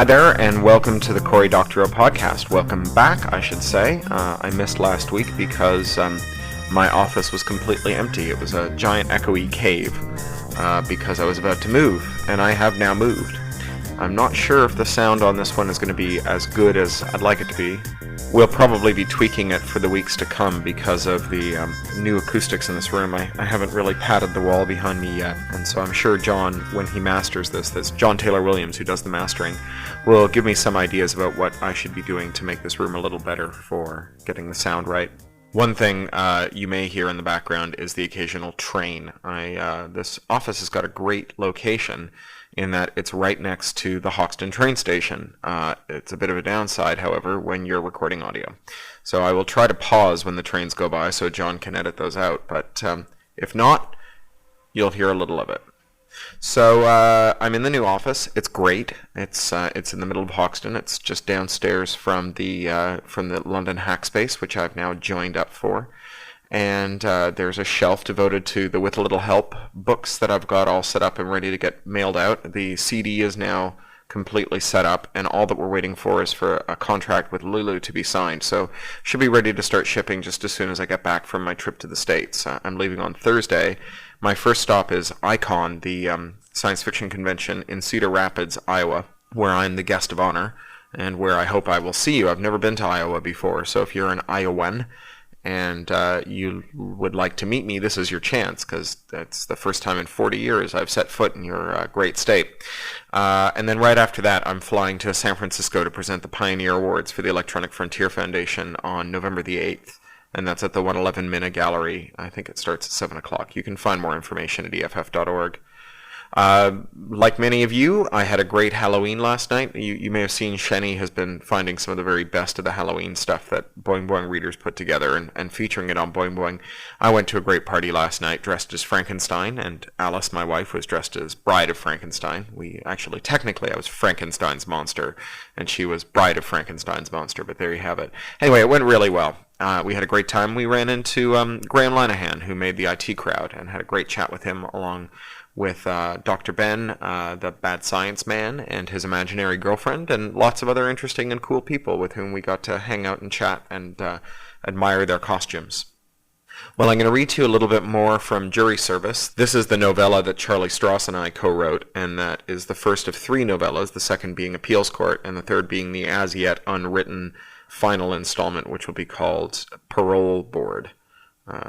there, and welcome to the Cory Doctorow podcast. Welcome back, I should say. I missed last week because my office was completely empty. It was a giant echoey cave because I was about to move, and I have now moved. I'm not sure if the sound on this one is going to be as good as I'd like it to be. We'll probably be tweaking it for the weeks to come because of the new acoustics in this room. I haven't really padded the wall behind me yet, and so I'm sure John, when he masters this John Taylor Williams, who does the mastering, will give me some ideas about what I should be doing to make this room a little better for getting the sound right. One thing you may hear in the background is the occasional train. This office has got a great location in that it's right next to the Hoxton train station. It's a bit of a downside, however, when you're recording audio. So I will try to pause when the trains go by so John can edit those out, but if not, you'll hear a little of it. So I'm in the new office. It's great. It's in the middle of Hoxton. It's just downstairs from the London Hackspace, which I've now joined up for. And there's a shelf devoted to the With a Little Help books that I've got all set up and ready to get mailed out. The CD is now completely set up, and all that we're waiting for is for a contract with Lulu to be signed. So should be ready to start shipping just as soon as I get back from my trip to the States. I'm leaving on Thursday. My first stop is Icon, the science fiction convention in Cedar Rapids, Iowa, where I'm the guest of honor and where I hope I will see you. I've never been to Iowa before, so if you're an Iowan and you would like to meet me, this is your chance, because that's the first time in 40 years I've set foot in your great state. And then right after that, I'm flying to San Francisco to present the Pioneer Awards for the Electronic Frontier Foundation on November the 8th. And that's at the 111 Minna Gallery. I think it starts at 7 o'clock. You can find more information at EFF.org. Like many of you, I had a great Halloween last night. You may have seen Shenny has been finding some of the very best of the Halloween stuff that Boing Boing readers put together and featuring it on Boing Boing. I went to a great party last night dressed as Frankenstein, and Alice, my wife, was dressed as Bride of Frankenstein. Technically, I was Frankenstein's monster, and she was Bride of Frankenstein's monster, but there you have it. Anyway, it went really well. We had a great time. We ran into Graham Linehan, who made the IT Crowd, and had a great chat with him along with Dr. Ben, the Bad Science Man, and his imaginary girlfriend, and lots of other interesting and cool people with whom we got to hang out and chat and admire their costumes. Well, I'm going to read to you a little bit more from Jury Service. This is the novella that Charlie Stross and I co-wrote, and that is the first of 3 novellas, the second being Appeals Court, and the third being the as-yet unwritten final installment, which will be called Parole Board.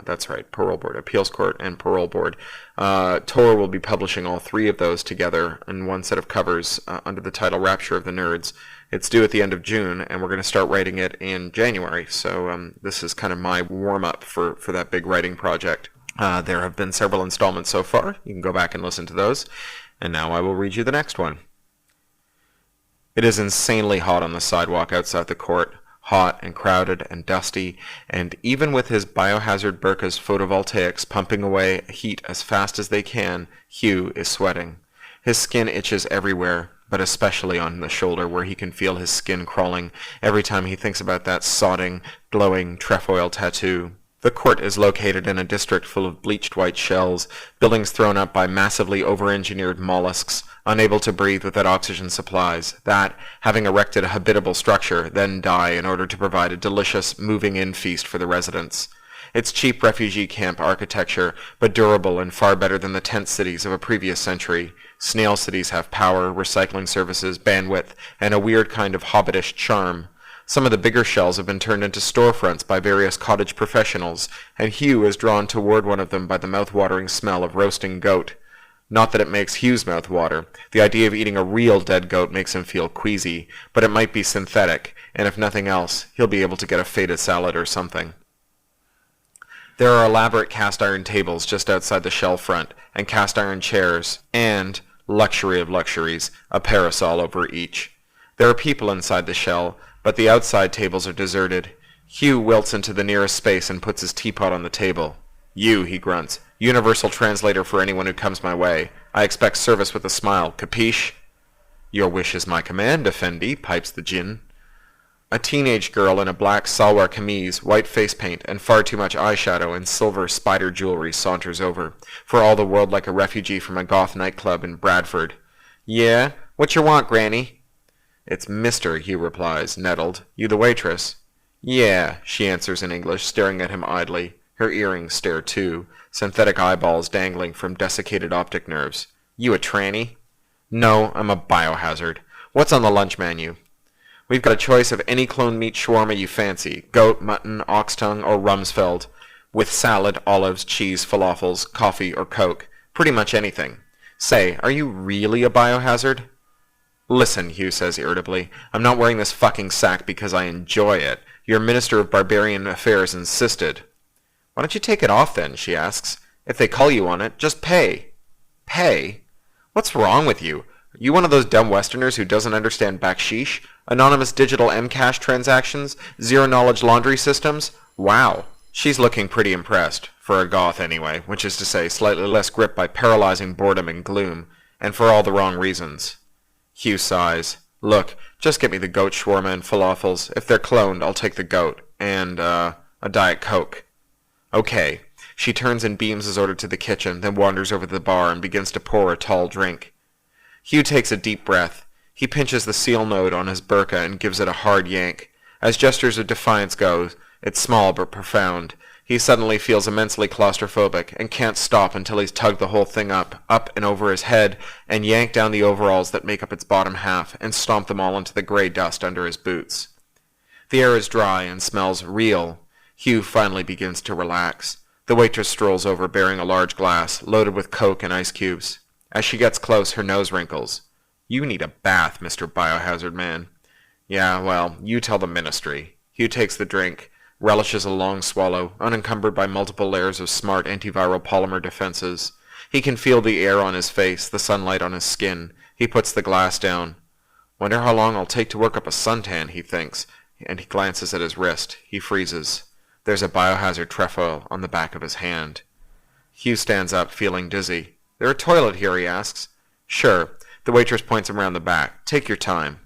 That's right, Parole Board, Appeals Court, and Parole Board. Tor will be publishing all 3 of those together in one set of covers under the title Rapture of the Nerds. It's due at the end of June, and we're going to start writing it in January. So this is kind of my warm-up for that big writing project. There have been several installments so far. You can go back and listen to those. And now I will read you the next one. It is insanely hot on the sidewalk outside the court. Hot and crowded and dusty, and even with his biohazard burqas photovoltaics pumping away heat as fast as they can, Hugh is sweating. His skin itches everywhere, but especially on the shoulder where he can feel his skin crawling every time he thinks about that sodding, glowing trefoil tattoo. The court is located in a district full of bleached white shells, buildings thrown up by massively over-engineered mollusks, unable to breathe without oxygen supplies, that, having erected a habitable structure, then die in order to provide a delicious moving-in feast for the residents. It's cheap refugee camp architecture, but durable and far better than the tent cities of a previous century. Snail cities have power, recycling services, bandwidth, and a weird kind of hobbitish charm. Some of the bigger shells have been turned into storefronts by various cottage professionals, and Hugh is drawn toward one of them by the mouth-watering smell of roasting goat. Not that it makes Hugh's mouth water. The idea of eating a real dead goat makes him feel queasy, but it might be synthetic, and if nothing else, he'll be able to get a feta salad or something. There are elaborate cast-iron tables just outside the shell front, and cast-iron chairs, and, luxury of luxuries, a parasol over each. There are people inside the shell, but the outside tables are deserted. Hugh wilts into the nearest space and puts his teapot on the table. "You," he grunts. "Universal translator for anyone who comes my way. I expect service with a smile. Capiche?" "Your wish is my command, Effendi," pipes the djinn. A teenage girl in a black salwar kameez, white face paint, and far too much eyeshadow and silver spider jewelry saunters over, for all the world like a refugee from a goth nightclub in Bradford. "Yeah? What you want, Granny?" It's Mr., Hugh replies, nettled. You the waitress? Yeah, she answers in English, staring at him idly. Her earrings stare too, synthetic eyeballs dangling from desiccated optic nerves. You a tranny? No, I'm a biohazard. What's on the lunch menu? We've got a choice of any clone meat shawarma you fancy, goat, mutton, ox tongue, or Rumsfeld, with salad, olives, cheese, falafels, coffee, or Coke. Pretty much anything. Say, are you really a biohazard? Listen, Hugh says irritably, I'm not wearing this fucking sack because I enjoy it. Your Minister of Barbarian Affairs insisted. Why don't you take it off then, she asks. If they call you on it, just pay. Pay? What's wrong with you? Are you one of those dumb Westerners who doesn't understand baksheesh? Anonymous digital Mcash transactions? Zero-knowledge laundry systems? Wow. She's looking pretty impressed, for a goth anyway, which is to say slightly less gripped by paralyzing boredom and gloom, and for all the wrong reasons. Hugh sighs. Look, just get me the goat shawarma and falafels. If they're cloned, I'll take the goat. And, a Diet Coke. Okay. She turns and beams his order to the kitchen, then wanders over to the bar and begins to pour a tall drink. Hugh takes a deep breath. He pinches the seal node on his burqa and gives it a hard yank. As gestures of defiance go, it's small but profound. He suddenly feels immensely claustrophobic and can't stop until he's tugged the whole thing up and over his head, and yanked down the overalls that make up its bottom half and stomped them all into the gray dust under his boots. The air is dry and smells real. Hugh finally begins to relax. The waitress strolls over bearing a large glass, loaded with Coke and ice cubes. As she gets close, her nose wrinkles. You need a bath, Mr. Biohazard Man. Yeah, well, you tell the Ministry. Hugh takes the drink, relishes a long swallow, unencumbered by multiple layers of smart antiviral polymer defenses. He can feel the air on his face, the sunlight on his skin. He puts the glass down. Wonder how long I'll take to work up a suntan, he thinks, and he glances at his wrist. He freezes. There's a biohazard trefoil on the back of his hand. Hugh stands up, feeling dizzy. There a toilet here, he asks. Sure. The waitress points him around the back. Take your time.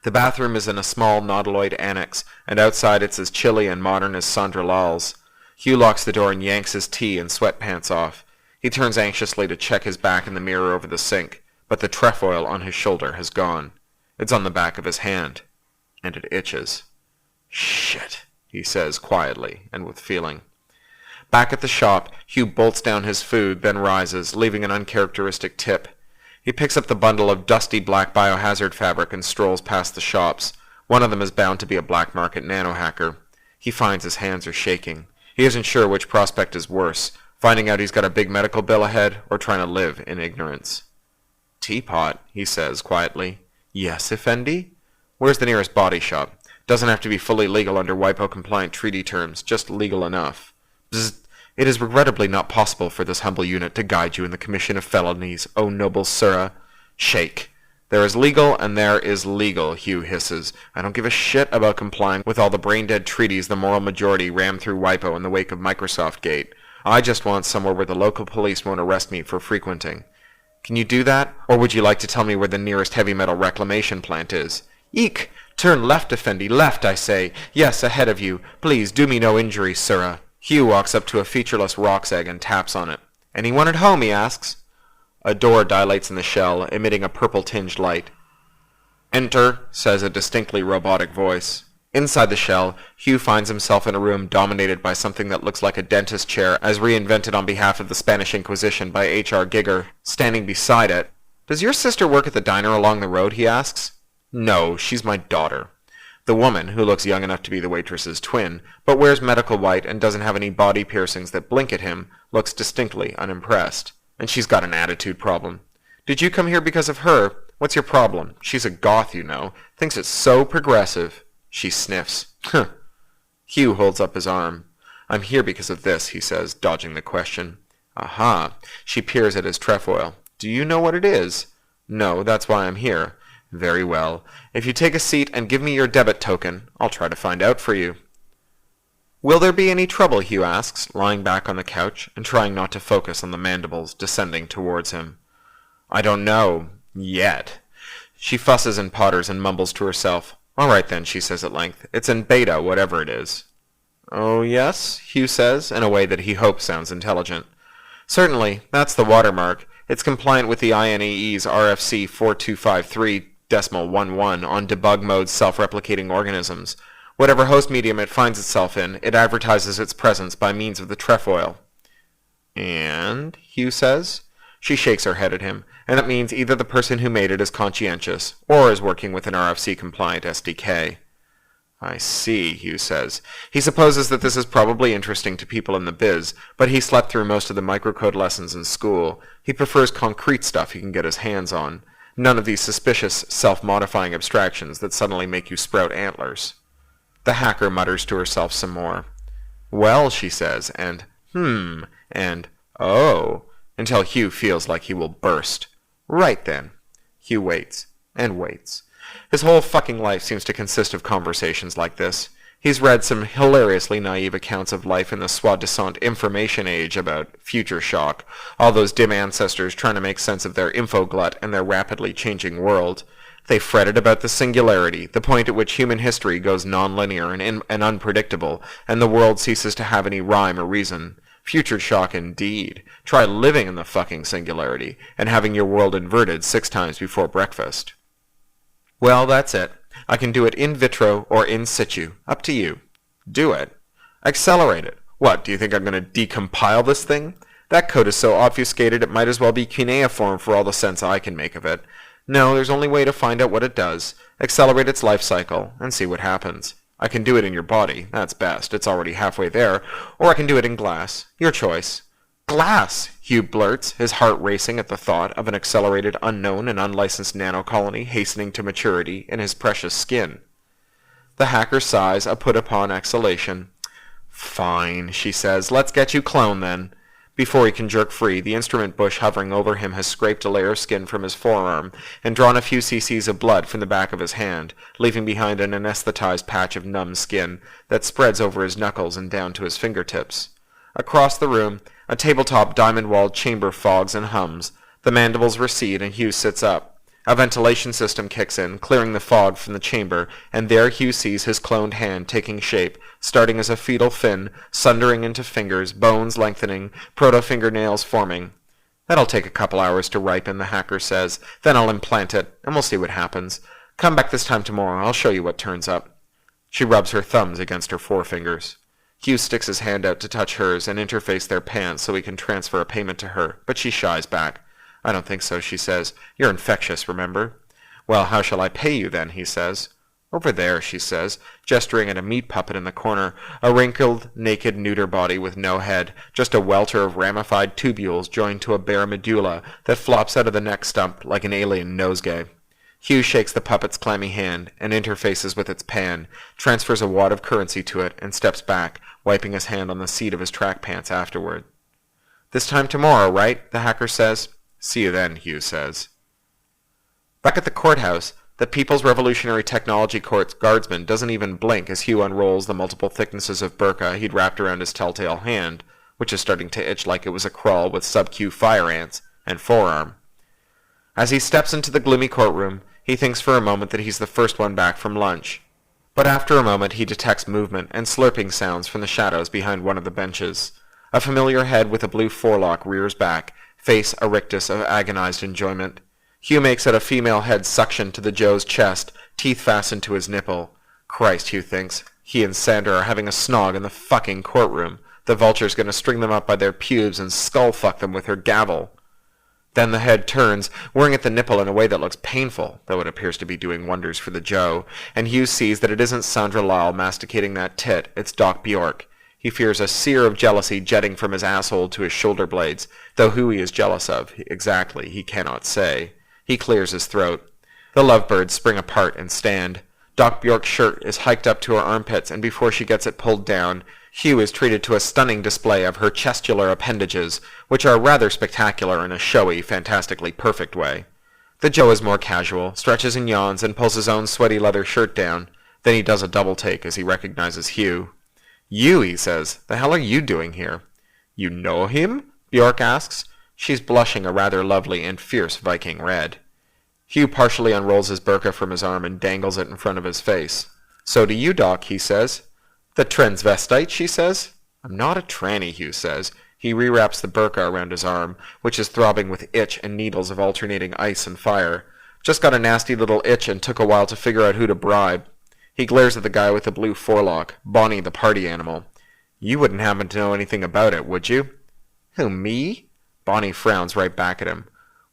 The bathroom is in a small nautiloid annex, and outside it's as chilly and modern as Sandra Lal's. Hugh locks the door and yanks his tee and sweatpants off. He turns anxiously to check his back in the mirror over the sink, but the trefoil on his shoulder has gone. It's on the back of his hand, and it itches. Shit, he says quietly and with feeling. Back at the shop, Hugh bolts down his food, then rises, leaving an uncharacteristic tip. He picks up the bundle of dusty black biohazard fabric and strolls past the shops. One of them is bound to be a black market nanohacker. He finds his hands are shaking. He isn't sure which prospect is worse, finding out he's got a big medical bill ahead or trying to live in ignorance. Teapot, he says quietly. Yes, Effendi? Where's the nearest body shop? Doesn't have to be fully legal under WIPO-compliant treaty terms, just legal enough. Bzzzt. It is regrettably not possible for this humble unit to guide you in the commission of felonies, O noble Sura. Shake. There is legal and there is legal, Hugh hisses. I don't give a shit about complying with all the brain-dead treaties the moral majority rammed through WIPO in the wake of Microsoft Gate. I just want somewhere where the local police won't arrest me for frequenting. Can you do that? Or would you like to tell me where the nearest heavy metal reclamation plant is? Eek! Turn left, Effendi, left, I say. Yes, ahead of you. Please, do me no injury, Sura. Hugh walks up to a featureless roc's egg and taps on it. Anyone at home, he asks. A door dilates in the shell, emitting a purple-tinged light. Enter, says a distinctly robotic voice. Inside the shell, Hugh finds himself in a room dominated by something that looks like a dentist chair as reinvented on behalf of the Spanish Inquisition by H.R. Giger. Standing beside it. Does your sister work at the diner along the road, he asks. No, she's my daughter. The woman, who looks young enough to be the waitress's twin, but wears medical white and doesn't have any body piercings that blink at him, looks distinctly unimpressed. And she's got an attitude problem. Did you come here because of her? What's your problem? She's a goth, you know. Thinks it's so progressive. She sniffs. Huh. Hugh holds up his arm. I'm here because of this, he says, dodging the question. Aha. She peers at his trefoil. Do you know what it is? No, that's why I'm here. Very well. If you take a seat and give me your debit token, I'll try to find out for you. Will there be any trouble, Hugh asks, lying back on the couch and trying not to focus on the mandibles descending towards him. I don't know. Yet. She fusses and potters and mumbles to herself. All right then, she says at length. It's in beta, whatever it is. Oh, yes, Hugh says, in a way that he hopes sounds intelligent. Certainly, that's the watermark. It's compliant with the INEE's RFC 4253 0.11 on debug mode self-replicating organisms. Whatever host medium it finds itself in, it advertises its presence by means of the trefoil. And, Hugh says. She shakes her head at him, and that means either the person who made it is conscientious, or is working with an RFC-compliant SDK. I see, Hugh says. He supposes that this is probably interesting to people in the biz, but he slept through most of the microcode lessons in school. He prefers concrete stuff he can get his hands on. None of these suspicious, self-modifying abstractions that suddenly make you sprout antlers. The hacker mutters to herself some more. Well, she says, and and oh, until Hugh feels like he will burst. Right then. Hugh waits, and waits. His whole fucking life seems to consist of conversations like this. He's read some hilariously naive accounts of life in the soi-disant information age about future shock, all those dim ancestors trying to make sense of their infoglut and their rapidly changing world. They fretted about the singularity, the point at which human history goes non-linear and unpredictable, and the world ceases to have any rhyme or reason. Future shock indeed. Try living in the fucking singularity, and having your world inverted 6 times before breakfast. Well, that's it. I can do it in vitro or in situ. Up to you. Do it. Accelerate it. What, do you think I'm going to decompile this thing? That code is so obfuscated it might as well be cuneiform for all the sense I can make of it. No, there's only way to find out what it does. Accelerate its life cycle, and see what happens. I can do it in your body. That's best. It's already halfway there. Or I can do it in glass. Your choice. Glass, Hugh blurts, his heart racing at the thought of an accelerated, unknown, and unlicensed nanocolony hastening to maturity in his precious skin. The hacker sighs a put-upon exhalation. Fine, she says. Let's get you cloned, then. Before he can jerk free, the instrument bush hovering over him has scraped a layer of skin from his forearm and drawn a few cc's of blood from the back of his hand, leaving behind an anesthetized patch of numb skin that spreads over his knuckles and down to his fingertips. Across the room, a tabletop diamond-walled chamber fogs and hums. The mandibles recede and Hugh sits up. A ventilation system kicks in, clearing the fog from the chamber, and there Hugh sees his cloned hand taking shape, starting as a fetal fin, sundering into fingers, bones lengthening, proto-fingernails forming. That'll take a couple hours to ripen, the hacker says. Then I'll implant it, and we'll see what happens. Come back this time tomorrow. I'll show you what turns up. She rubs her thumbs against her forefingers. Hugh sticks his hand out to touch hers and interface their pans so he can transfer a payment to her, but she shies back. I don't think so, she says. You're infectious, remember? Well, how shall I pay you then, he says. Over there, she says, gesturing at a meat puppet in the corner, a wrinkled, naked neuter body with no head, just a welter of ramified tubules joined to a bare medulla that flops out of the neck stump like an alien nosegay. Hugh shakes the puppet's clammy hand and interfaces with its pan, transfers a wad of currency to it, and steps back, wiping his hand on the seat of his track pants afterward. This time tomorrow, right? The hacker says. See you then, Hugh says. Back at the courthouse, the People's Revolutionary Technology Court's guardsman doesn't even blink as Hugh unrolls the multiple thicknesses of burqa he'd wrapped around his telltale hand, which is starting to itch like it was a crawl with sub-Q fire ants, and forearm. As he steps into the gloomy courtroom, he thinks for a moment that he's the first one back from lunch. But after a moment he detects movement and slurping sounds from the shadows behind one of the benches. A familiar head with a blue forelock rears back, face a rictus of agonized enjoyment. Hugh makes out a female head suction to the Joe's chest, teeth fastened to his nipple. Christ, Hugh thinks. He and Sandra are having a snog in the fucking courtroom. The vulture's going to string them up by their pubes and skull-fuck them with her gavel. Then the head turns, whirring at the nipple in a way that looks painful, though it appears to be doing wonders for the Joe, and Hugh sees that it isn't Sandra Lyle masticating that tit, it's Doc Bjork. He fears a sear of jealousy jetting from his asshole to his shoulder blades, though who he is jealous of, exactly, he cannot say. He clears his throat. The lovebirds spring apart and stand. Doc Bjork's shirt is hiked up to her armpits, and before she gets it pulled down, Hugh is treated to a stunning display of her chestular appendages, which are rather spectacular in a showy, fantastically perfect way. The Joe is more casual, stretches and yawns, and pulls his own sweaty leather shirt down. Then he does a double take as he recognizes Hugh. You, he says. The hell are you doing here? You know him? Bjork asks. She's blushing a rather lovely and fierce Viking red. Hugh partially unrolls his burqa from his arm and dangles it in front of his face. So do you, Doc, he says. The transvestite, she says. I'm not a tranny, Hugh says. He rewraps the burqa around his arm, which is throbbing with itch and needles of alternating ice and fire. Just got a nasty little itch and took a while to figure out who to bribe. He glares at the guy with the blue forelock, Bonnie the party animal. You wouldn't happen to know anything about it, would you? Who, me? Bonnie frowns right back at him.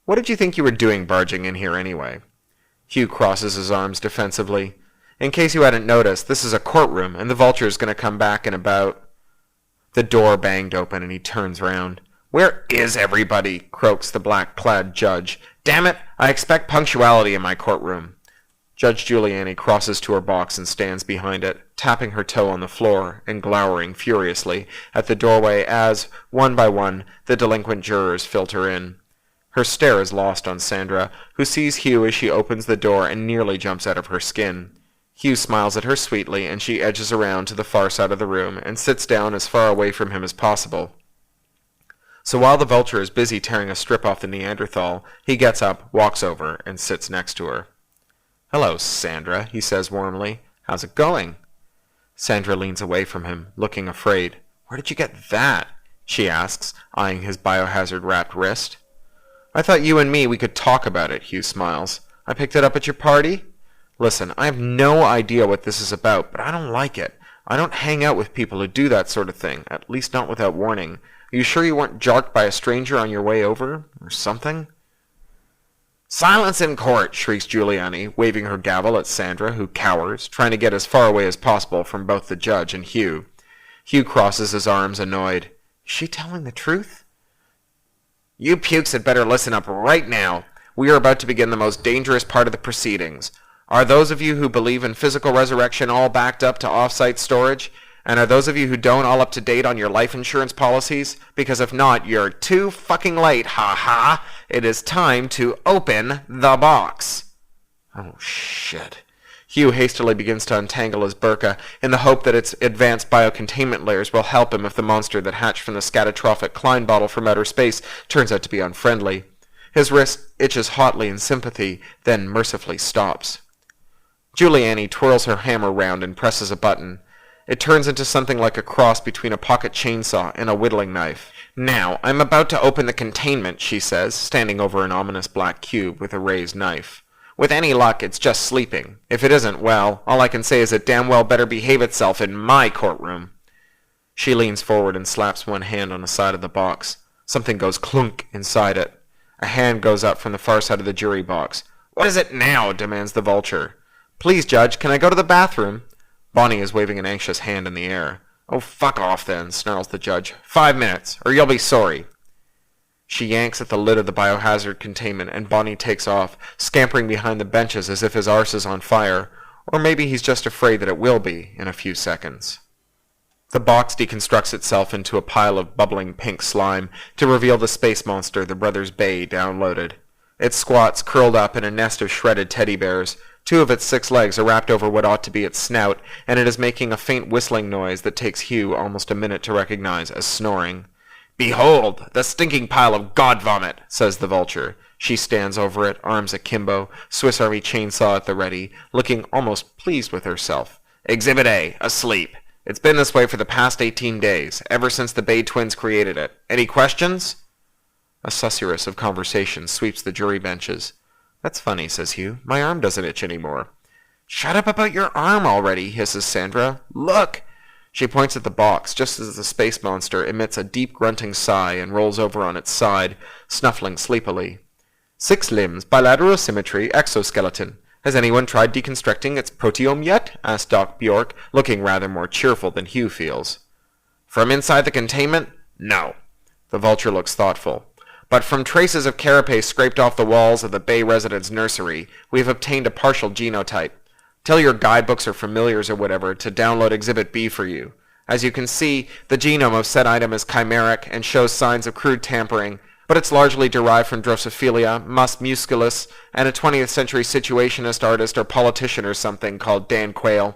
What did you think you were doing barging in here anyway? Hugh crosses his arms defensively. In case you hadn't noticed, this is a courtroom, and the Vulture's going to come back in about... The door banged open, and he turns round. Where is everybody? Croaks the black-clad judge. Damn it, I expect punctuality in my courtroom. Judge Giuliani crosses to her box and stands behind it, tapping her toe on the floor and glowering furiously at the doorway as, one by one, the delinquent jurors filter in. Her stare is lost on Sandra, who sees Hugh as she opens the door and nearly jumps out of her skin. Hugh smiles at her sweetly, and she edges around to the far side of the room and sits down as far away from him as possible. So while the Vulture is busy tearing a strip off the Neanderthal, he gets up, walks over, and sits next to her. Hello, Sandra, he says warmly. How's it going? Sandra leans away from him, looking afraid. Where did you get that? She asks, eyeing his biohazard-wrapped wrist. I thought you and me, we could talk about it, Hugh smiles. I picked it up at your party? Listen, I have no idea what this is about, but I don't like it. I don't hang out with people who do that sort of thing, at least not without warning. Are you sure you weren't jarked by a stranger on your way over? Or something? Silence in court, shrieks Giuliani, waving her gavel at Sandra, who cowers, trying to get as far away as possible from both the judge and Hugh. Hugh crosses his arms, annoyed. Is she telling the truth? You pukes had better listen up right now. We are about to begin the most dangerous part of the proceedings. Are those of you who believe in physical resurrection all backed up to off-site storage? And are those of you who don't all up to date on your life insurance policies? Because if not, you're too fucking late, ha-ha. It is time to open the box. Oh, shit. Hugh hastily begins to untangle his burqa in the hope that its advanced biocontainment layers will help him if the monster that hatched from the scatotrophic Klein bottle from outer space turns out to be unfriendly. His wrist itches hotly in sympathy, then mercifully stops. Giuliani twirls her hammer round and presses a button. It turns into something like a cross between a pocket chainsaw and a whittling knife. Now, I'm about to open the containment, she says, standing over an ominous black cube with a raised knife. With any luck, it's just sleeping. If it isn't, well, all I can say is it damn well better behave itself in my courtroom. She leans forward and slaps one hand on the side of the box. Something goes clunk inside it. A hand goes up from the far side of the jury box. What is it now? Demands the Vulture. Please, Judge, can I go to the bathroom? Bonnie is waving an anxious hand in the air. Oh, fuck off then, snarls the judge. 5 minutes, or you'll be sorry. She yanks at the lid of the biohazard containment, and Bonnie takes off, scampering behind the benches as if his arse is on fire, or maybe he's just afraid that it will be in a few seconds. The box deconstructs itself into a pile of bubbling pink slime to reveal the space monster the brothers Bay downloaded. It squats, curled up in a nest of shredded teddy bears. 2 of its 6 legs are wrapped over what ought to be its snout, and it is making a faint whistling noise that takes Hugh almost a minute to recognize as snoring. Behold, the stinking pile of god vomit, says the Vulture. She stands over it, arms akimbo, Swiss Army chainsaw at the ready, looking almost pleased with herself. Exhibit A, asleep. It's been this way for the past 18 days, ever since the Bay twins created it. Any questions? A susurrus of conversation sweeps the jury benches. That's funny, says Hugh. My arm doesn't itch anymore. Shut up about your arm already, hisses Sandra. Look! She points at the box, just as the space monster emits a deep grunting sigh and rolls over on its side, snuffling sleepily. 6 limbs, bilateral symmetry, exoskeleton. Has anyone tried deconstructing its proteome yet? Asked Doc Bjork, looking rather more cheerful than Hugh feels. From inside the containment? No. The Vulture looks thoughtful. But from traces of carapace scraped off the walls of the Bay residence nursery, we have obtained a partial genotype. Tell your guidebooks or familiars or whatever to download Exhibit B for you. As you can see, the genome of said item is chimeric and shows signs of crude tampering, but it's largely derived from Drosophila, mus musculus, and a 20th century situationist artist or politician or something called Dan Quayle.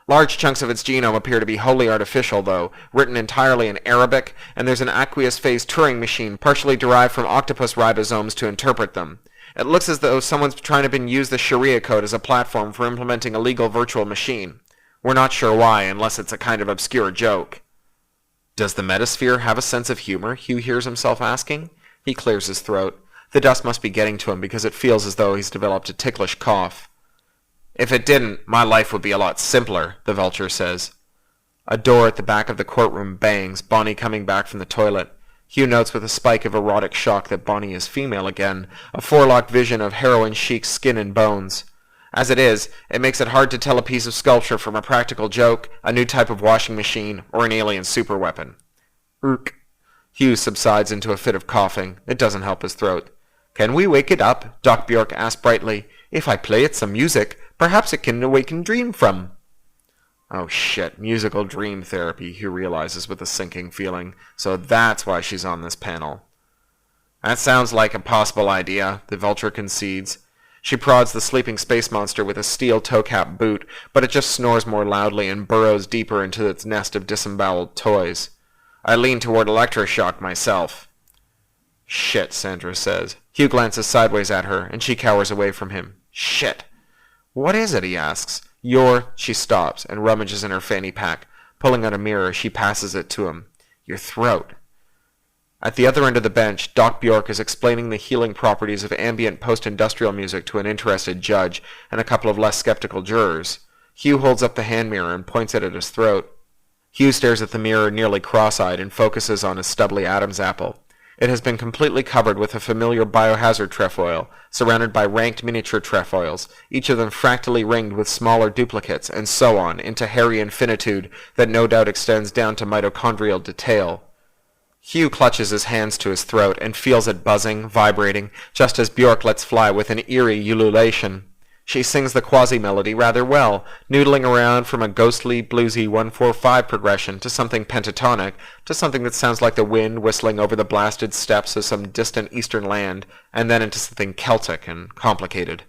Large chunks of its genome appear to be wholly artificial, though, written entirely in Arabic, and there's an aqueous phase Turing machine partially derived from octopus ribosomes to interpret them. It looks as though someone's trying to use the Sharia code as a platform for implementing a legal virtual machine. We're not sure why, unless it's a kind of obscure joke. Does the metasphere have a sense of humor? Hugh hears himself asking. He clears his throat. The dust must be getting to him because it feels as though he's developed a ticklish cough. "If it didn't, my life would be a lot simpler," the vulture says. A door at the back of the courtroom bangs, Bonnie coming back from the toilet. Hugh notes with a spike of erotic shock that Bonnie is female again, a forelock vision of heroin-chic skin and bones. As it is, it makes it hard to tell a piece of sculpture from a practical joke, a new type of washing machine, or an alien superweapon. "Urk." Hugh subsides into a fit of coughing. It doesn't help his throat. "Can we wake it up?" Doc Bjork asks brightly. "If I play it some music, perhaps it can awaken dream from." Oh shit, musical dream therapy, Hugh realizes with a sinking feeling. So that's why she's on this panel. "That sounds like a possible idea," the vulture concedes. She prods the sleeping space monster with a steel toe-cap boot, but it just snores more loudly and burrows deeper into its nest of disemboweled toys. "I lean toward electroshock myself." "Shit," Sandra says. Hugh glances sideways at her, and she cowers away from him. "Shit." "What is it?" he asks. She stops and rummages in her fanny pack. Pulling out a mirror, she passes it to him. "Your throat." At the other end of the bench, Doc Bjork is explaining the healing properties of ambient post-industrial music to an interested judge and a couple of less skeptical jurors. Hugh holds up the hand mirror and points it at his throat. Hugh stares at the mirror nearly cross-eyed and focuses on his stubbly Adam's apple. It has been completely covered with a familiar biohazard trefoil, surrounded by ranked miniature trefoils, each of them fractally ringed with smaller duplicates, and so on, into hairy infinitude that no doubt extends down to mitochondrial detail. Hugh clutches his hands to his throat and feels it buzzing, vibrating, just as Bjork lets fly with an eerie ululation. She sings the quasi-melody rather well, noodling around from a ghostly, bluesy 1-4-5 progression to something pentatonic, to something that sounds like the wind whistling over the blasted steppes of some distant eastern land, and then into something Celtic and complicated.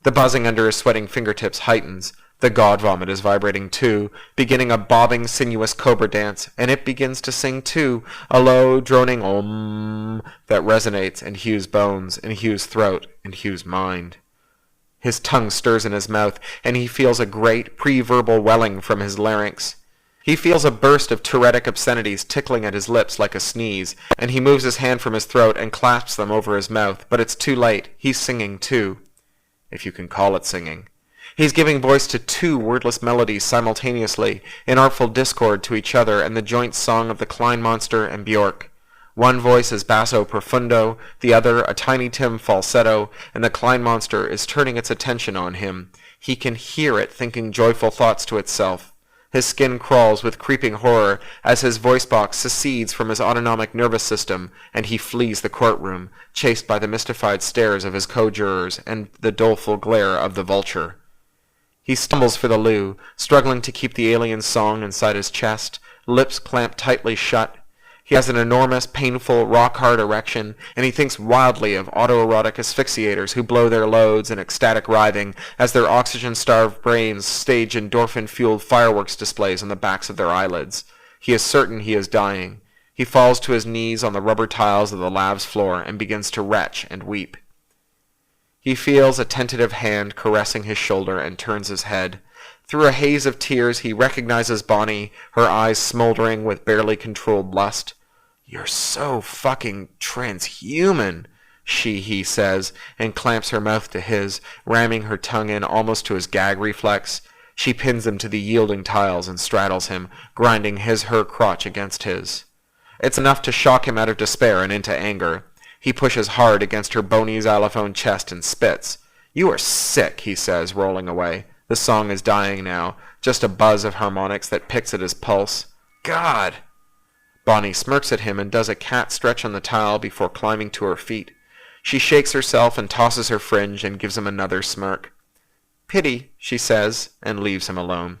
The buzzing under his sweating fingertips heightens. The god vomit is vibrating too, beginning a bobbing, sinuous cobra dance, and it begins to sing too, a low, droning om that resonates in Hugh's bones, in Hugh's throat, in Hugh's mind. His tongue stirs in his mouth, and he feels a great, pre-verbal welling from his larynx. He feels a burst of Tourettic obscenities tickling at his lips like a sneeze, and he moves his hand from his throat and clasps them over his mouth, but it's too late. He's singing too. If you can call it singing. He's giving voice to two wordless melodies simultaneously, in artful discord to each other and the joint song of the Klein monster and Bjork. One voice is basso profundo, the other a tiny tim falsetto, and the Klein monster is turning its attention on him. He can hear it thinking joyful thoughts to itself. His skin crawls with creeping horror as his voice box secedes from his autonomic nervous system, and he flees the courtroom, chased by the mystified stares of his co-jurors and the doleful glare of the vulture. He stumbles for the loo, struggling to keep the alien song inside his chest, lips clamped tightly shut. He has an enormous, painful, rock-hard erection, and he thinks wildly of autoerotic asphyxiators who blow their loads in ecstatic writhing as their oxygen-starved brains stage endorphin-fueled fireworks displays on the backs of their eyelids. He is certain he is dying. He falls to his knees on the rubber tiles of the lab's floor and begins to retch and weep. He feels a tentative hand caressing his shoulder and turns his head. Through a haze of tears, he recognizes Bonnie, her eyes smoldering with barely controlled lust. "You're so fucking transhuman," he says, and clamps her mouth to his, ramming her tongue in almost to his gag reflex. She pins him to the yielding tiles and straddles him, grinding her crotch against his. It's enough to shock him out of despair and into anger. He pushes hard against her bony xylophone chest and spits. "You are sick," he says, rolling away. The song is dying now, just a buzz of harmonics that picks at his pulse. "God!" Bonnie smirks at him and does a cat stretch on the tile before climbing to her feet. She shakes herself and tosses her fringe and gives him another smirk. "Pity," she says, and leaves him alone.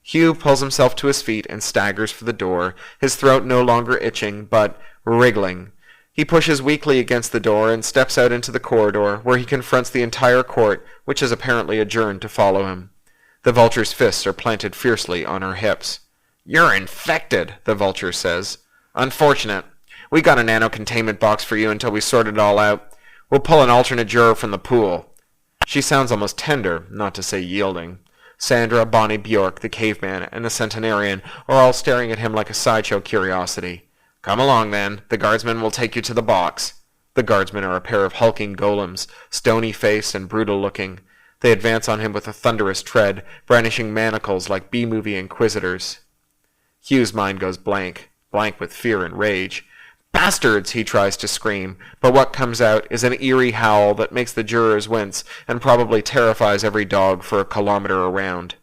Hugh pulls himself to his feet and staggers for the door, his throat no longer itching, but wriggling. He pushes weakly against the door and steps out into the corridor, where he confronts the entire court, which is apparently adjourned to follow him. The vulture's fists are planted fiercely on her hips. "You're infected," the vulture says. "Unfortunate. We got a nano-containment box for you until we sort it all out. We'll pull an alternate juror from the pool." She sounds almost tender, not to say yielding. Sandra, Bonnie, Bjork, the caveman, and the centenarian are all staring at him like a sideshow curiosity. "Come along, then. The guardsman will take you to the box." The guardsmen are a pair of hulking golems, stony-faced and brutal-looking. They advance on him with a thunderous tread, brandishing manacles like B-movie inquisitors. Hugh's mind goes blank with fear and rage. "Bastards!" he tries to scream, but what comes out is an eerie howl that makes the jurors wince and probably terrifies every dog for a kilometer around.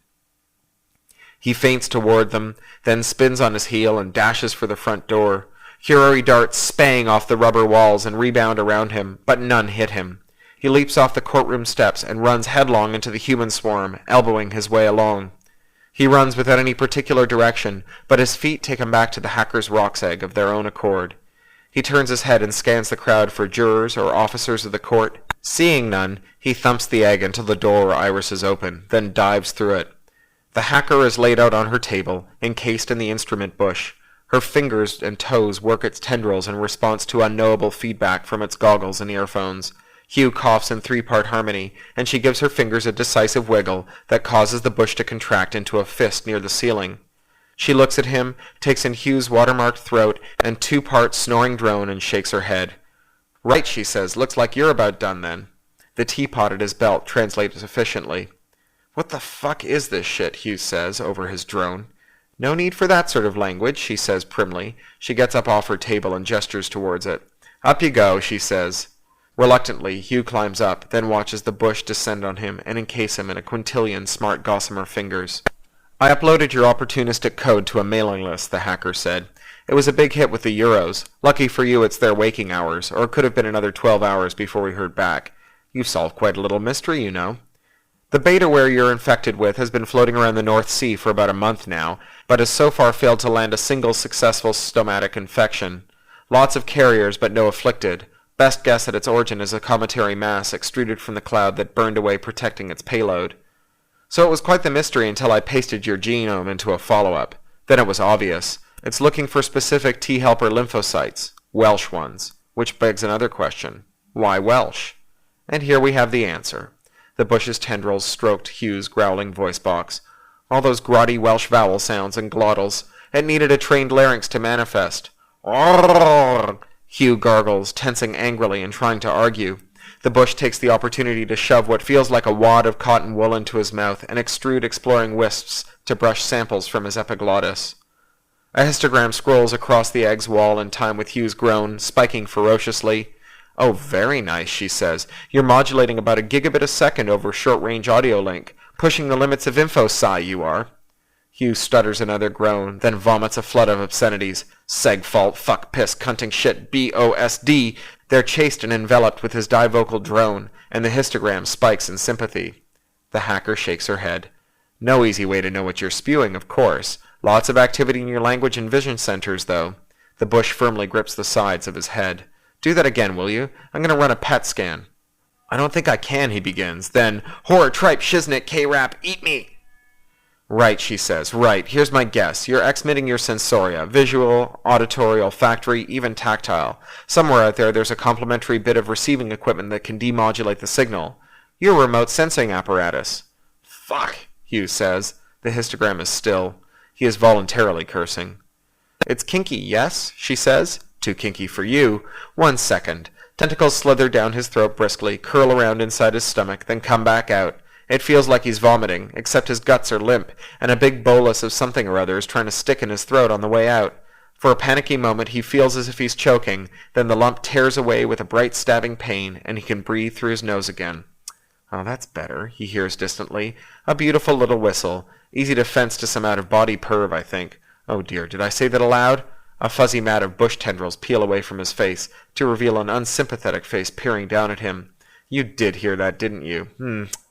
He feints toward them, then spins on his heel and dashes for the front door. Fury darts spang off the rubber walls and rebound around him, but none hit him. He leaps off the courtroom steps and runs headlong into the human swarm, elbowing his way along. He runs without any particular direction, but his feet take him back to the hacker's rock's egg of their own accord. He turns his head and scans the crowd for jurors or officers of the court. Seeing none, he thumps the egg until the door irises open, then dives through it. The hacker is laid out on her table, encased in the instrument bush. Her fingers and toes work its tendrils in response to unknowable feedback from its goggles and earphones. Hugh coughs in three-part harmony, and she gives her fingers a decisive wiggle that causes the bush to contract into a fist near the ceiling. She looks at him, takes in Hugh's watermarked throat and two-part snoring drone and shakes her head. "Right," she says. "Looks like you're about done then." The teapot at his belt translates efficiently. "What the fuck is this shit?" Hugh says over his drone. "No need for that sort of language," she says primly. She gets up off her table and gestures towards it. "Up you go," she says. Reluctantly, Hugh climbs up, then watches the bush descend on him and encase him in a quintillion smart gossamer fingers. "I uploaded your opportunistic code to a mailing list," the hacker said. "It was a big hit with the Euros. Lucky for you it's their waking hours, or it could have been another 12 hours before we heard back. You've solved quite a little mystery, you know. The betaware you're infected with has been floating around the North Sea for about a month now, but has so far failed to land a single successful stomatic infection. Lots of carriers, but no afflicted. Best guess at its origin is a cometary mass extruded from the cloud that burned away protecting its payload. So it was quite the mystery until I pasted your genome into a follow-up. Then it was obvious. It's looking for specific T-helper lymphocytes, Welsh ones, which begs another question. Why Welsh? And here we have the answer. The bush's tendrils stroked Hugh's growling voice box. All those grotty Welsh vowel sounds and glottals. It needed a trained larynx to manifest. "Orrrr!" Hugh gargles, tensing angrily and trying to argue. The bush takes the opportunity to shove what feels like a wad of cotton wool into his mouth and extrude exploring wisps to brush samples from his epiglottis. A histogram scrolls across the egg's wall in time with Hugh's groan, spiking ferociously. "Oh, very nice," she says. "You're modulating about a gigabit a second over short-range audio link. Pushing the limits of InfoSci, you are." Hugh stutters another groan, then vomits a flood of obscenities. Seg fault, fuck, piss, cunting shit, BOSD. They're chased and enveloped with his divocal drone, and the histogram spikes in sympathy. The hacker shakes her head. "No easy way to know what you're spewing, of course. Lots of activity in your language and vision centers, though." The bush firmly grips the sides of his head. "Do that again, will you? I'm going to run a PET scan." "I don't think I can," he begins. Then, "Horror, tripe, shiznit, K-rap, eat me!" "Right," she says, "right. Here's my guess. You're exmitting your sensoria, visual, auditory, olfactory, even tactile. Somewhere out there there's a complementary bit of receiving equipment that can demodulate the signal. Your remote sensing apparatus." "Fuck," Hugh says. The histogram is still. He is voluntarily cursing. "It's kinky, yes?" she says. "Too kinky for you. 1 second. Tentacles slither down his throat briskly, curl around inside his stomach, then come back out. It feels like he's vomiting, except his guts are limp, and a big bolus of something or other is trying to stick in his throat on the way out. For a panicky moment he feels as if he's choking, then the lump tears away with a bright stabbing pain, and he can breathe through his nose again. "Oh, that's better," he hears distantly. A beautiful little whistle. Easy defense to some out-of-body perv, I think. Oh dear, did I say that aloud? A fuzzy mat of bush tendrils peel away from his face, to reveal an unsympathetic face peering down at him. "You did hear that, didn't you?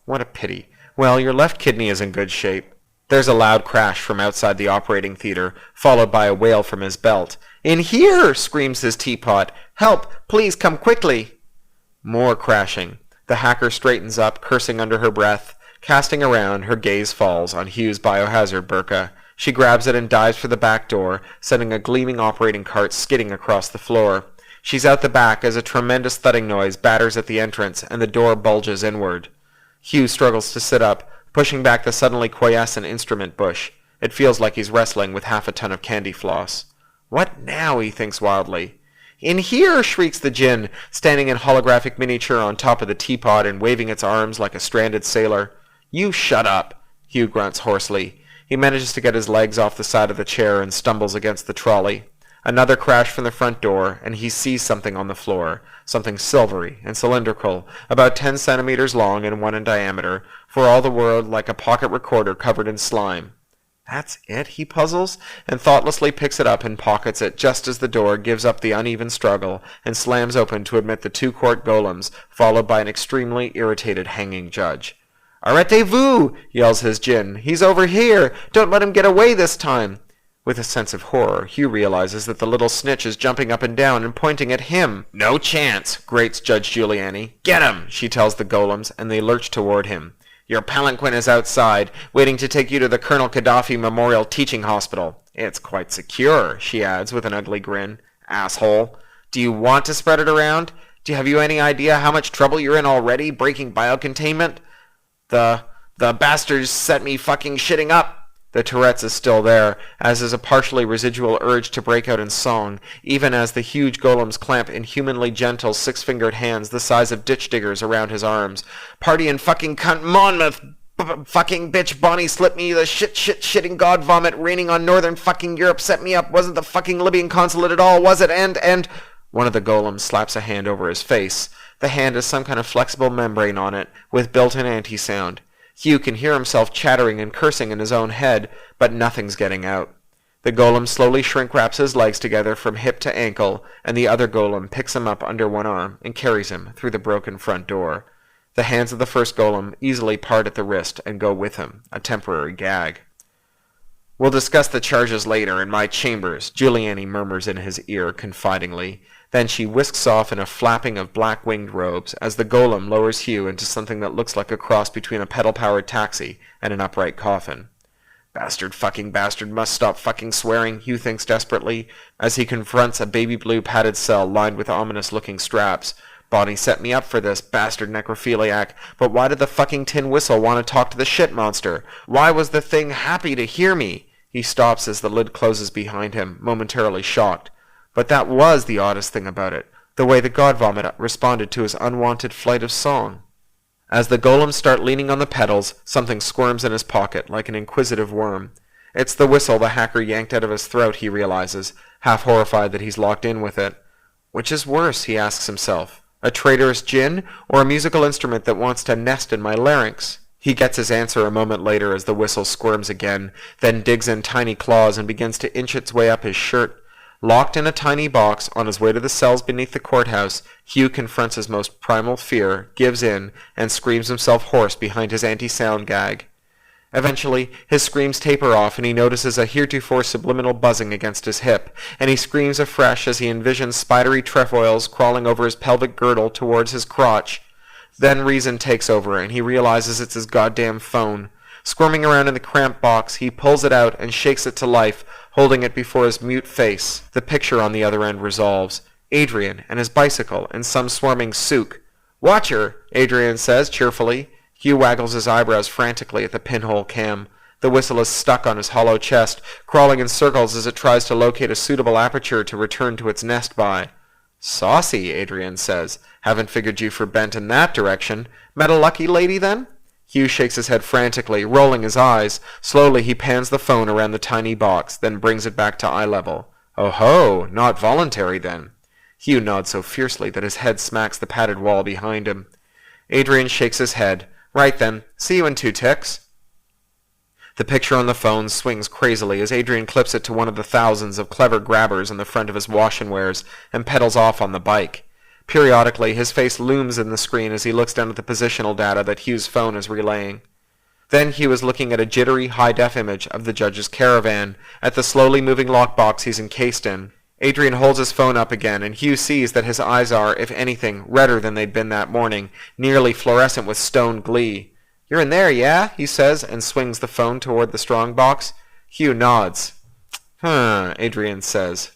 What a pity. Well, your left kidney is in good shape." There's a loud crash from outside the operating theater, followed by a wail from his belt. "In here!" screams his teapot. "Help! Please come quickly!" More crashing. The hacker straightens up, cursing under her breath. Casting around, her gaze falls on Hugh's biohazard burqa. She grabs it and dives for the back door, sending a gleaming operating cart skidding across the floor. She's out the back as a tremendous thudding noise batters at the entrance and the door bulges inward. Hugh struggles to sit up, pushing back the suddenly quiescent instrument bush. It feels like he's wrestling with half a ton of candy floss. What now, he thinks wildly. "In here!" shrieks the djinn, standing in holographic miniature on top of the teapot and waving its arms like a stranded sailor. "You shut up," Hugh grunts hoarsely. He manages to get his legs off the side of the chair and stumbles against the trolley. Another crash from the front door, and he sees something on the floor, something silvery and cylindrical, about 10 centimeters long and 1 in diameter, for all the world like a pocket recorder covered in slime. "That's it?" he puzzles, and thoughtlessly picks it up and pockets it just as the door gives up the uneven struggle and slams open to admit the 2 court golems, followed by an extremely irritated hanging judge. "Arrêtez-vous!" yells his djinn. "He's over here! Don't let him get away this time!" With a sense of horror, Hugh realizes that the little snitch is jumping up and down and pointing at him. "No chance," grates Judge Giuliani. "Get him," she tells the golems, and they lurch toward him. "Your palanquin is outside, waiting to take you to the Colonel Gaddafi Memorial Teaching Hospital. It's quite secure," she adds with an ugly grin. "Asshole. Do you want to spread it around? Have you any idea how much trouble you're in already, breaking biocontainment? The bastards set me fucking shitting up." The Tourette's is still there, as is a partially residual urge to break out in song, even as the huge golems clamp inhumanly gentle 6-fingered hands the size of ditch diggers around his arms. "Party in fucking cunt Monmouth! Fucking bitch Bonnie slipped me the shitting god vomit raining on northern fucking Europe set me up. Wasn't the fucking Libyan consulate at all, was it? And... One of the golems slaps a hand over his face. The hand has some kind of flexible membrane on it, with built-in anti-sound. Hugh can hear himself chattering and cursing in his own head, but nothing's getting out. The golem slowly shrink-wraps his legs together from hip to ankle, and the other golem picks him up under one arm and carries him through the broken front door. The hands of the first golem easily part at the wrist and go with him, a temporary gag. "We'll discuss the charges later in my chambers," Giuliani murmurs in his ear confidingly. Then she whisks off in a flapping of black-winged robes as the golem lowers Hugh into something that looks like a cross between a pedal-powered taxi and an upright coffin. Bastard must stop fucking swearing, Hugh thinks desperately, as he confronts a baby-blue padded cell lined with ominous-looking straps. Bonnie set me up for this, bastard necrophiliac, but why did the fucking tin whistle want to talk to the shit monster? Why was the thing happy to hear me? He stops as the lid closes behind him, momentarily shocked. But that was the oddest thing about it, the way the god vomit responded to his unwanted flight of song. As the golems start leaning on the pedals, something squirms in his pocket like an inquisitive worm. It's the whistle the hacker yanked out of his throat, he realizes, half horrified that he's locked in with it. Which is worse, he asks himself, a traitorous djinn or a musical instrument that wants to nest in my larynx? He gets his answer a moment later as the whistle squirms again, then digs in tiny claws and begins to inch its way up his shirt. Locked in a tiny box on his way to the cells beneath the courthouse, Hugh confronts his most primal fear, gives in, and screams himself hoarse behind his anti-sound gag. Eventually, his screams taper off and he notices a heretofore subliminal buzzing against his hip, and he screams afresh as he envisions spidery trefoils crawling over his pelvic girdle towards his crotch. Then reason takes over and he realizes it's his goddamn phone. Squirming around in the cramped box, he pulls it out and shakes it to life, holding it before his mute face. The picture on the other end resolves. Adrian and his bicycle and some swarming souk. "Watch her," Adrian says cheerfully. Hugh waggles his eyebrows frantically at the pinhole cam. The whistle is stuck on his hollow chest, crawling in circles as it tries to locate a suitable aperture to return to its nest by. "Saucy," Adrian says. "Haven't figured you for bent in that direction. Met a lucky lady, then?" Hugh shakes his head frantically, rolling his eyes. Slowly he pans the phone around the tiny box, then brings it back to eye level. "Oh ho, not voluntary, then." Hugh nods so fiercely that his head smacks the padded wall behind him. Adrian shakes his head. "Right then, see you in 2 ticks." The picture on the phone swings crazily as Adrian clips it to one of the thousands of clever grabbers on the front of his wash-and-wears and pedals off on the bike. Periodically, his face looms in the screen as he looks down at the positional data that Hugh's phone is relaying. Then Hugh is looking at a jittery, high-def image of the judge's caravan, at the slowly moving lockbox he's encased in. Adrian holds his phone up again, and Hugh sees that his eyes are, if anything, redder than they'd been that morning, nearly fluorescent with stoned glee. "You're in there, yeah?" he says, and swings the phone toward the strong box. Hugh nods. Adrian says.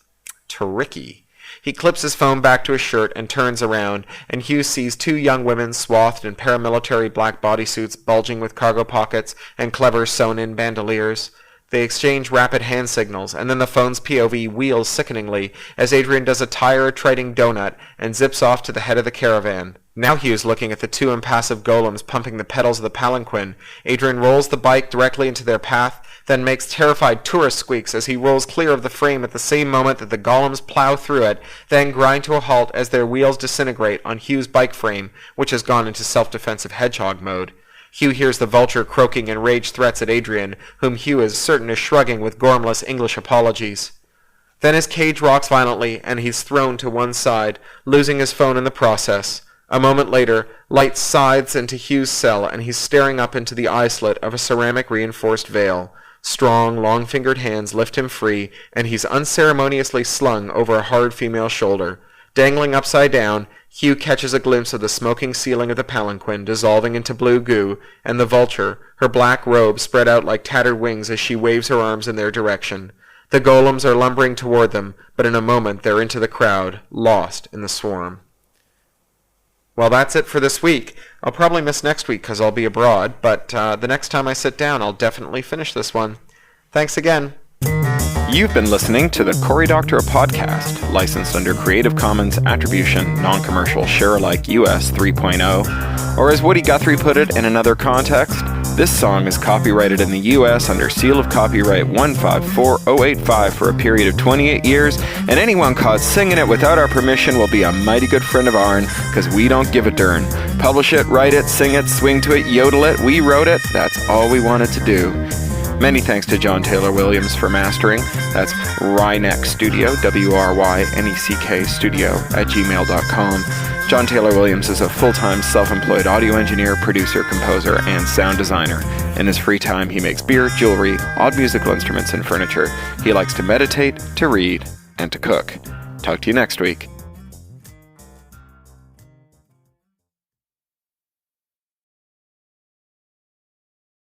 "Tricky." He clips his phone back to his shirt and turns around, and Hugh sees 2 young women swathed in paramilitary black bodysuits bulging with cargo pockets and clever sewn-in bandoliers. They exchange rapid hand signals, and then the phone's POV wheels sickeningly as Adrian does a tire-treading donut and zips off to the head of the caravan. Now Hugh's looking at the two impassive golems pumping the pedals of the palanquin. Adrian rolls the bike directly into their path, then makes terrified tourist squeaks as he rolls clear of the frame at the same moment that the golems plow through it, then grind to a halt as their wheels disintegrate on Hugh's bike frame, which has gone into self-defensive hedgehog mode. Hugh hears the vulture croaking enraged threats at Adrian, whom Hugh is certain is shrugging with gormless English apologies. Then his cage rocks violently, and he's thrown to one side, losing his phone in the process. A moment later, light scythes into Hugh's cell, and he's staring up into the eye-slit of a ceramic-reinforced veil. Strong, long-fingered hands lift him free, and he's unceremoniously slung over a hard female shoulder. Dangling upside down, Hugh catches a glimpse of the smoking ceiling of the palanquin dissolving into blue goo, and the vulture, her black robe spread out like tattered wings as she waves her arms in their direction. The golems are lumbering toward them, but in a moment they're into the crowd, lost in the swarm. Well, that's it for this week. I'll probably miss next week because I'll be abroad, but the next time I sit down, I'll definitely finish this one. Thanks again. You've been listening to the Cory Doctorow Podcast, licensed under Creative Commons Attribution, Non-Commercial, Share-alike US 3.0, or as Woody Guthrie put it in another context, this song is copyrighted in the US under Seal of Copyright 154085 for a period of 28 years, and anyone caught singing it without our permission will be a mighty good friend of ourn, because we don't give a darn. Publish it, write it, sing it, swing to it, yodel it, we wrote it, that's all we wanted to do. Many thanks to John Taylor Williams for mastering. That's Ryneck Studio, WRYNECK Studio @gmail.com. John Taylor Williams is a full-time self-employed audio engineer, producer, composer, and sound designer. In his free time, he makes beer, jewelry, odd musical instruments, and furniture. He likes to meditate, to read, and to cook. Talk to you next week.